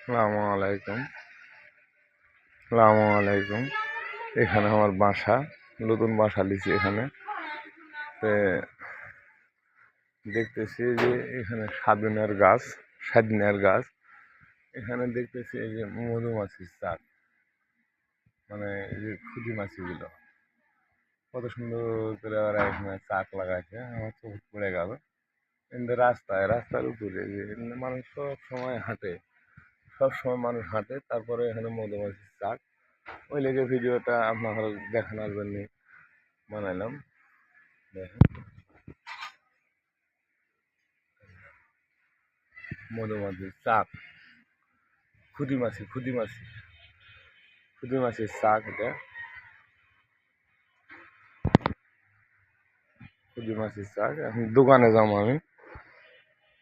আসসালামু আলাইকুম। আসসালামু আলাইকুম। এখানে আমার বাসা, নতুন বাসা লিছি এখানে। দেখতেছি যে এখানে সাদিনার গাছ। এখানে দেখতেছি এই যে মধুমাছির চাক, মানে এই যে ক্ষুদি মাছিগুলো কত সুন্দর করে ওরা এখানে চাক লাগাইছে, আমার চোখ পড়ে গেল। কিন্তু রাস্তার উপরে যে মানুষ সব সময় মানুষ হাঁটে, তারপরে এখানে মধুমাছির চাক। ওই লেগে ভিডিওটা আপনার দেখানোর জন্য বানাইলাম। দেখেন মধুমাছির চাক, ক্ষুদি মাছির চাক। এটা ক্ষুদি মাছির চাক। এখন দোকানে যাবো আমি।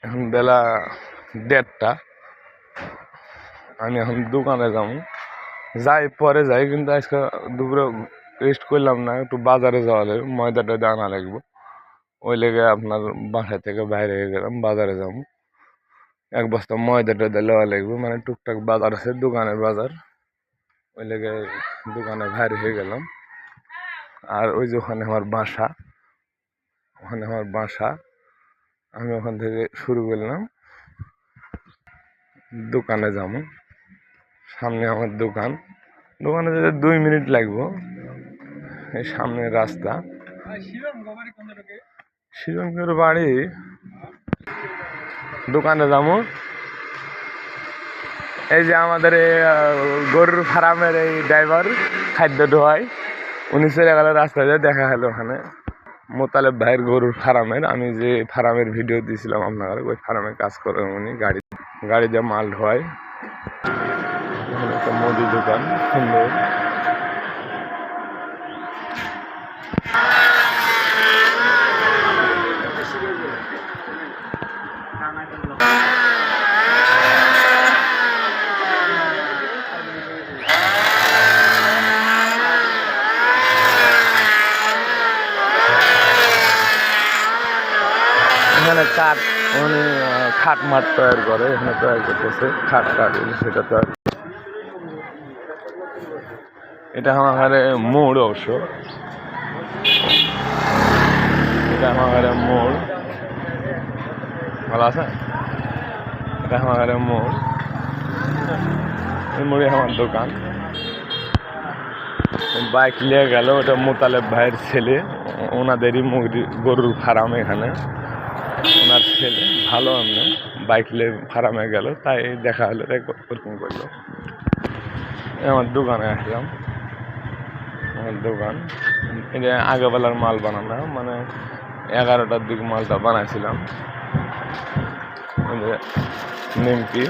এখন বেলা 1:30। আমি এখন দোকানে যাবো, পরে যাই, কিন্তু আজকে দুপুরে রেস্ট করলাম না, একটু বাজারে যাওয়া লাগবে, ময়দাটা আনা লাগবে। ওই লেগে আপনার বাসা থেকে বাইরে হয়ে গেলাম, বাজারে যাবো। 1 বস্তা ময়দাটা নেওয়া লাগবে, মানে টুকটাক বাজার আছে, দোকানের বাজার। ওই লেগে দোকানে বাইরে হয়ে গেলাম। আর ওই যে ওখানে আমার বাসা, আমি ওখান থেকে শুরু করলাম দোকানে যাবো। সামনে আমার দোকানে যেতে 2 মিনিট লাগবো। এই সামনের রাস্তা। শিবঙ্গের বাড়ি। দোকানে যাবো। এই যে আমাদের গরুর ফার্মের এই ড্রাইভার খাদ্য ধোয়ায়, উনি চলে গেল রাস্তায়, দেখা হলো ওখানে মোতালেব ভাইয়ের গরুর ফার্মের। আমি যে ফার্মের ভিডিও দিয়েছিলাম আপনার, ওই ফার্মে কাজ করে উনি, গাড়ি দিয়ে মাল ধোয়ায়। একটা মুদি দোকান, সুন্দর। এখানে উনি খাট মাঠ তৈরি করে, এখানে তৈরি করতেছে খাট, সেটা তৈরি। এটা আমার মোড়, অবশ্য এটা আমার মোড়, ভালো আছে। এটা আমার মোড়, এই মোড়ে আমার দোকান। বাইক নিয়ে গেল, ওটা মোতালেব ভাইয়ের ছেলে, ওনাদেরই গরুর ফার্ম এখানে। ওনার ছেলে ভালো, আমি বাইক নিয়ে ফার্মে গেল, তাই দেখা হলো, ওরকম করলো। আমার দোকানে আসলাম। আমার দোকান এটা আগেবেলার মাল বানানো, মানে 11টার দিকে মালটা বানাইছিলাম। নিমকি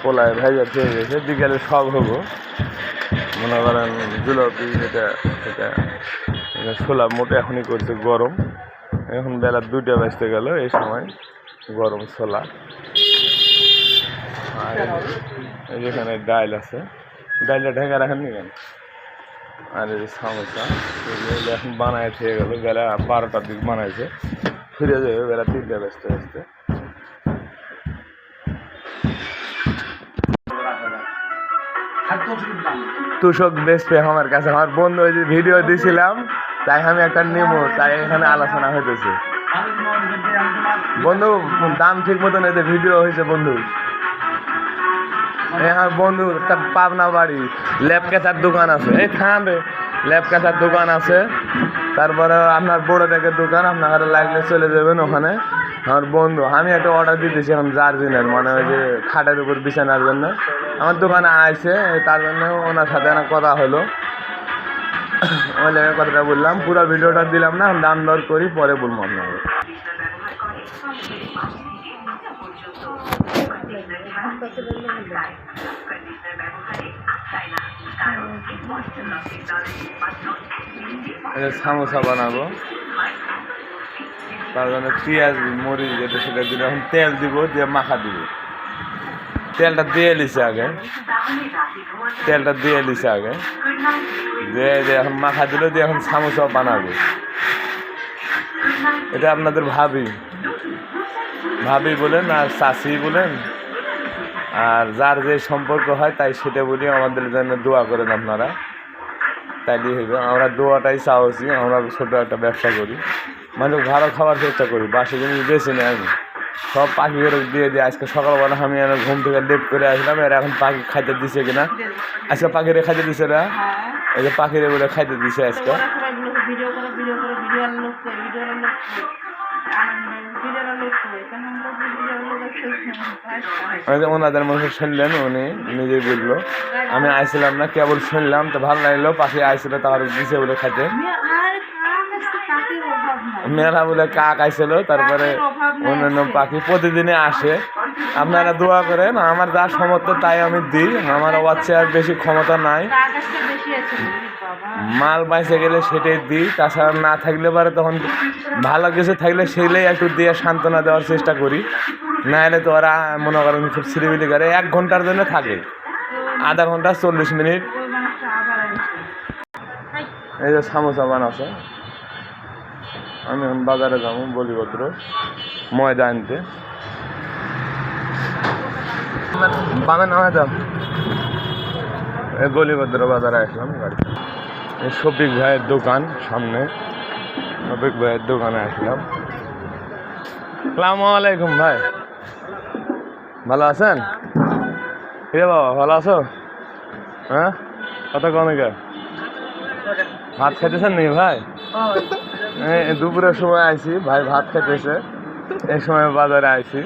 পোলায় ভেজা খেয়ে গেছে, বিকেলে সব হবো। মনে করেন জিলাপি, এটা ছোলা মোটে এখনই করছে গরম। এখন বেলা 2টা বাজতে গেল, এই সময় গরম ছোলা। আর যেখানে ডাইল আছে, ডাইলটা ঢেকে রাখেন নি কেন। আর এই যে সমোসা, এখন বানায় খেয়ে গেল, বেলা 12টার দিকে বানাইছে, ফিরে যাবে বেলা 3টা বাজতে। তুষক বেসপে আমার কাছে, আমার বন্ধু ওই যে ভিডিও দিয়েছিলাম, তাই আমি একটা নেবো, তাই এখানে আলোচনা হইতেছে। বন্ধু দাম ঠিক মতন এতে ভিডিও হয়েছে বন্ধু। আমার বন্ধু পাবনা বাড়ি, ল্যাব কাঁচার দোকান আছে, এই থামবে, ল্যাব কাঁচার দোকান আছে। তারপরে আপনার বড় থেকে দোকান, আপনার লাগলে চলে যাবেন ওখানে। আমার বন্ধু, আমি একটা অর্ডার দিতেছি এখন জার্জিনের, মানে ওই যে খাটের উপর বিছানার জন্য। আমার দোকানে আইছে, তার জন্য ওনার সাথে আমার কথা হলো, ওই লেগে কথাটা বললাম। পুরো ভিডিওটা দিলাম না, দাম দর করি, পরে বলবো আপনাকে। সামোসা বানাবো, তার জন্য পেঁয়াজ মরিচ যেটা সেটা দিলে, এখন তেল দিব, দিয়ে মাখা দিব। তেলটা দিয়ে নিছে আগে, দিয়ে এখন মাখা দিল, দিয়ে এখন সামোসা বানাবো। এটা আপনাদের ভাবি বলেন আর চাষি বলেন, আর যার যে সম্পর্ক হয় তাই সেটা বলি আমাদের জন্য দোয়া করেন আপনারা, তাইলে হইবে। আমরা দোয়াটাই চাওছি, আমরা ছোটো একটা ব্যবসা করি, মানে ভালো খাওয়ার চেষ্টা করি, বাসি জিনিস বেশি নেই আমি সব পাখিগুলো দিয়ে দিই। আজকে সকালবেলা আমি ঘুম থেকে লেট করে আসলাম, এরা এখন পাখি খাইতে দিছে কিনা, আজকে পাখিরে খাইতে দিছে না, এই যে পাখিরে বলে খাইতে দিছে আজকে। ওনাদের মধ্যে শুনলেন, উনি নিজেই বুঝলো, আমি আইছিলাম না, কেবল শুনলাম তো ভালো লাগলো, পাখি আইছিল তার দিছে বলে খাইতে। মেলা বলে কাক আইছিল, তারপরে অন্যান্য পাখি প্রতিদিনে আসে। আপনারা দোয়া করেন, আমার যা সমর্থ তাই আমি দিই, আমার হচ্ছে আর বেশি ক্ষমতা নাই, মাল বাইসে গেলে সেটাই দিই, তাছাড়া না থাকলে পারে তখন ভালো কিছু থাকলে সেগুলোই একটু দিয়ে সান্ত্বনা দেওয়ার চেষ্টা করি। না হলে তো ওরা মনে করেন খুব সিরিবিলি করে, 1 ঘন্টার জন্য থাকে, আধা ঘন্টা 40 মিনিট। এই যে সামোসা বানাচ্ছে, আমি এখন বাজারে যাবো বলিভদ্র ময়দা আনতে। বামে নামে যাও, এই বলিভদ্র বাজারে আসলাম গাড়ি। এই শফিক ভাইয়ের দোকান সামনে, শফিক ভাইয়ের দোকানে আসলাম। আসসালামু আলাইকুম ভাই, ভালো আছেন? কে বাবা ভালো আছো? হ্যাঁ, কত কমে ভাত খাইতেছেন নাকি ভাই? দুপুরের সময় আইছি, ভাই ভাত খাইতেছে, এই সময় বাজারে আইছি।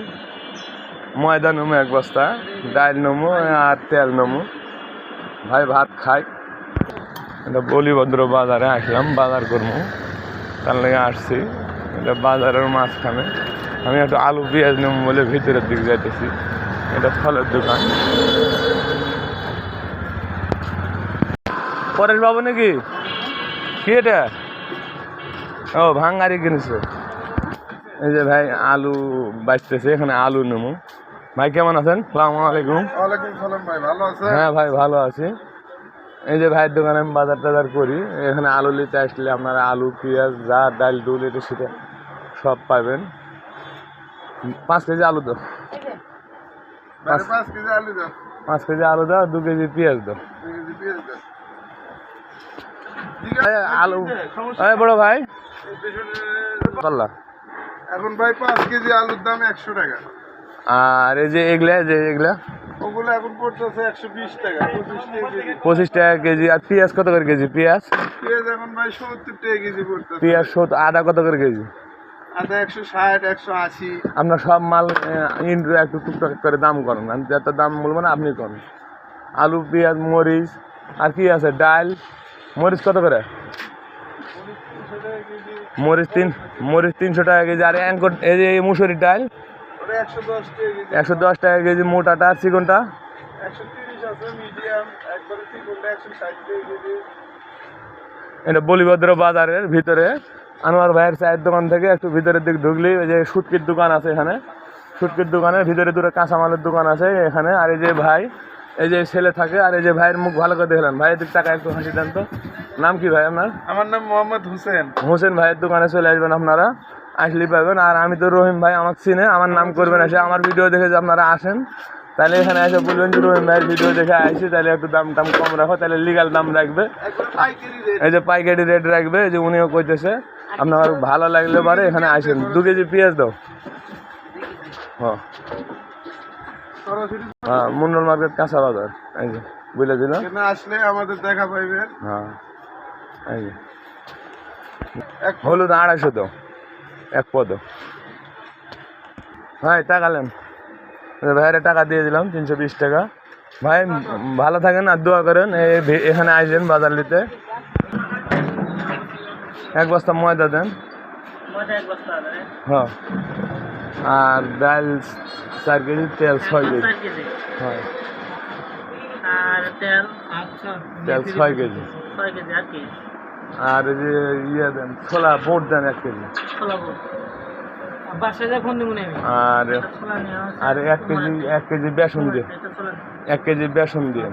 ময়দা নেবো 1 বস্তা, ডাল নেবো আর তেল নেবো, ভাই ভাত খাই। এটা বলিভদ্র বাজারে আসলাম, বাজার করবো, তার লেগে আসছি। এটা বাজারের মাঝখানে, আমি একটু আলু পেঁয়াজ নেবো বলে ভিতরের দিকে যাইতেছি। এটা ফলের দোকান। পরেশ বাবু নাকি? কি এটা? ও ভাঙ্গারি কিনেছে। এই যে ভাই আলু বাঁচতেছে, এখানে আলু নেবো। ভাই কেমন আছেন? আসসালামু আলাইকুম। ওয়ালাইকুম সালাম ভাই, ভালো আছেন? হ্যাঁ ভাই ভালো আছি। এই যে ভাইয়ের দোকানে আমি বাজার টাজার করি, এখানে আলু নিতে আসলে আপনারা আলু পেঁয়াজ যা ডাল ডুল এটা সেটা সব পাবেন। 5 কেজি আলু দাও, 5 কেজি আলু দাও, 5 কেজি আলু দাও, 2 কেজি পেঁয়াজ দাও। 2 কেজি পেঁয়াজ দাও। আলু বড় ভাই এখন ভাই 5 কেজি আলুর দাম 100 টাকা। আর এই যে এগুলা ওগুলো এখন পড়তেছে 120 টাকা, 25 টাকা কেজি। আর পেঁয়াজ কত করে কেজি? পেঁয়াজ এখন ভাই 70 টাকা কেজি পড়তেছে। পেঁয়াজ 70। আদা কত করে কেজি? আদা 160, 180। আপনার সব মাল ইন্ডু একটু টুকটাক করে দাম করেন, আমি যত দাম বলবো না আপনি করেন। আলু পেঁয়াজ মরিচ আর কি আছে? ডাল মরিচ কত করে? মরিচ 300 টাকা কেজি। আর অ্যাঙ্কর এই যে মুসুরির ডাল 110 টাকা কেজি। মোটাটা আর চিকনটা 130 আছে, মিডিয়াম একবারে চিকনটা 160 টাকা কেজি। এটা বলিভদ্র বাজারের ভিতরে আনোয়ার ভাইয়ের চায়ের দোকান থেকে একটু ভিতরের দিকে ঢুকলেই ওই যে শুটকির দোকান আছে, এখানে শুটকির দোকানের ভিতরে দুটো কাঁচামালের দোকান আছে এখানে। আর এই যে ভাই, এই যে ছেলে থাকে, আর এই যে ভাইয়ের মুখ ভালো করে দেখলেন। ভাইয়ের দিক টাকা একটু হাসি দেন তো। নাম কি ভাই আপনার? আমার নাম মোহাম্মদ হোসেন। হোসেন ভাইয়ের দোকানে চলে আসবেন আপনারা, আসলেই পাবেন। আর আমি তো রহিম ভাই, আমাকে চিনে, আমার নাম করবেন এসে। আমার ভিডিও দেখে যে আপনারা আসেন, তাহলে এখানে এসে বলবেন যে রহিম ভাইয়ের ভিডিও দেখে আসছি, তাহলে একটু দাম টাম কম রাখো, তাহলে লিগাল দাম রাখবে। এই যে পাইকারি রেট রাখবে, এই যে উনিও কইতেছে। আপনার ভালো লাগলে পারে এখানে আসেন। 2 কেজি পেঁয়াজ দাও। হ্যাঁ, মন্ডল মার্কেট কাঁচা বাজার, এই যে বুঝলে দিল। আসলে আমাদের দেখা পাইবেন। হ্যাঁ, এই যে হলুদ 250 দাও, 1 পদ। ভাই টাকা নেন, ভাইয়ের টাকা দিয়ে দিলাম 320 টাকা। ভাই ভালো থাকেন আর দোয়া করেন। এখানে আসবেন বাজার নিতে। 1 বস্তা ময়দা দেন। হ্যাঁ, আর ডাল 4 কেজি, তেল 6 কেজি। হ্যাঁ, তেল 6 কেজি। আর এই যে ইয়ে দেন, ছোলা বোট দেন 1 কেজি। আর 1 কেজি বেসন দিয়ে, 1 কেজি বেসন দিয়ে।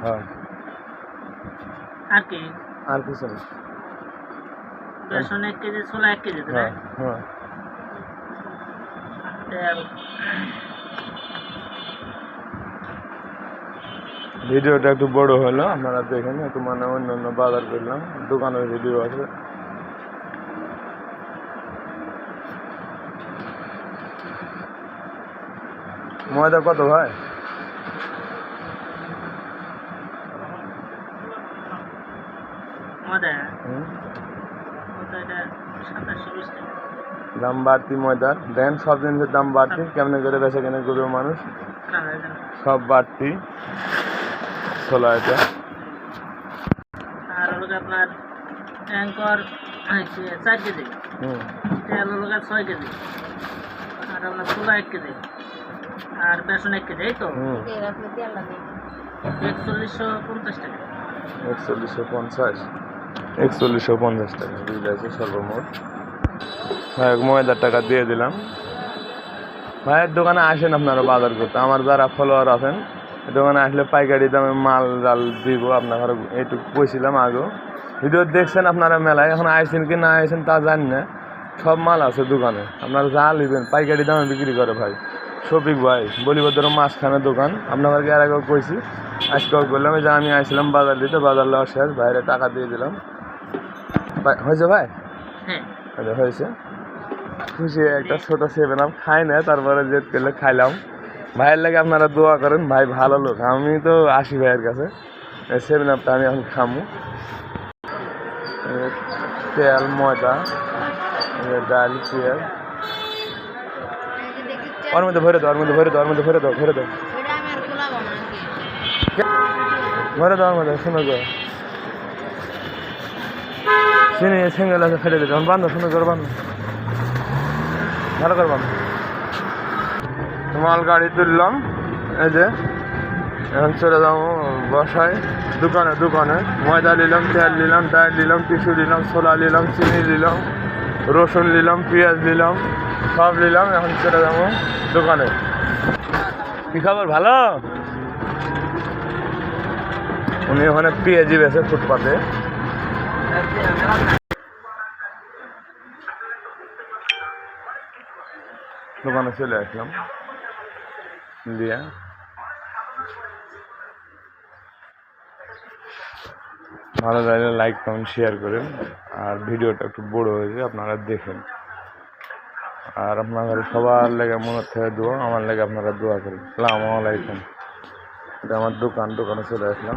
হ্যাঁ, আর কিছু না। বেসন 1 কেজি, ছোলা 1 কেজি। হ্যাঁ, হ্যাঁ। ভিডিওটা একটু বড় হলো, আপনারা দেখেন একটু মানে অন্য অন্য বাজার করলাম, দোকানের ভিডিও আছে। ময়দা কত ভাই? ময়দা হুম? ময়দা এটা 2720 টাকা। দাম বাড়তি ময়দার, দেন সব জিনিসের দাম বাড়তি, কেমনে করে বেচা কেনা করবে মানুষ, না এখানে সব বাড়তি। ছোলা এটা আর হলো আপনার অ্যাঙ্কর 4 কেজি, হুম তেল হলো 6 কেজি, আর আপনার ছোলা 1 কেজি, আর বেসন 1 কেজি, এই তো হুম 4150 টাকা। 4150, 4150 টাকা বিল আছে সর্বমোট। ভাই ময়দার টাকা দিয়ে দিলাম। ভাইয়ের দোকানে আসেন আপনারা বাজার করতে, আমার যারা ফলোয়ার আছেন দোকানে আসলে পাইকারি দামে মাল ডাল দিব আপনারা, এইটুকু কইছিলাম আগেও। ভিডিও দেখছেন আপনারা মেলায়, এখন আইসেন কি না আইসেন তা জানি না, সব মাল আছে দোকানে, আপনারা যা নেবেন পাইকারি দামে বিক্রি করে ভাই শফিক ভাই, বলিবদ্র মাঝখানে দোকান। আপনাদেরকে আর আগেও কইছি, আজকেও বললাম যে আমি আইছিলাম বাজার দিতে, বাজার লওয়া শেষ, বাইরে টাকা দিয়ে দিলাম। হয়েছে ভাই? হ্যাঁ হয়েছে। খুশি একটা ছোট 7 আপ খাই না, তারপরে যে তেলে খাইলাম। ভাইয়ের লাগে আপনারা দোয়া করেন, ভাই ভালো লোক, আমি তো আসি ভাইয়ের কাছে। 7 আপটা আমি এখন খামু। তেল, ময়দা, ডাল, পেঁয়াজ, ওর মধ্যে ভরে দাও, ওর মধ্যে ভরে দাও, ওর মধ্যে ভরে দাও, ভরে দাও, ভরে দাও, ওর মধ্যে শুনে গো চিনি সিঙ্গেল আছে, ফেলে দিতে বান্ধব, শুনে করে বান্ধব, ভালো করে বান্ধব। মাল গাড়ি তুললাম, এই যে এখন চলে যাবো বসায় দোকানে। দোকানে ময়দা নিলাম, তেল নিলাম, ডাল নিলাম, টিস্যু নিলাম, ছোলা নিলাম, চিনি নিলাম, রসুন নিলাম, পেঁয়াজ নিলাম, সব নিলাম। এখন চলে যাবো দোকানে। কি খবর, ভালো? উনি ওখানে পেঁয়াজি বেছে ফুটপাতে। দোকানে চলে আসলাম দিয়া। ভালো লাগলে লাইক কমেন্ট শেয়ার করেন, আর ভিডিওটা একটু বড় হয়েছে আপনারা দেখেন, আর আপনাদের সবার লেগে মনের থেকে দোয়া, আমার লেগে আপনারা দোয়া করেন। আসসালামু আলাইকুম। এটা আমার দোকানে চলে আসলাম।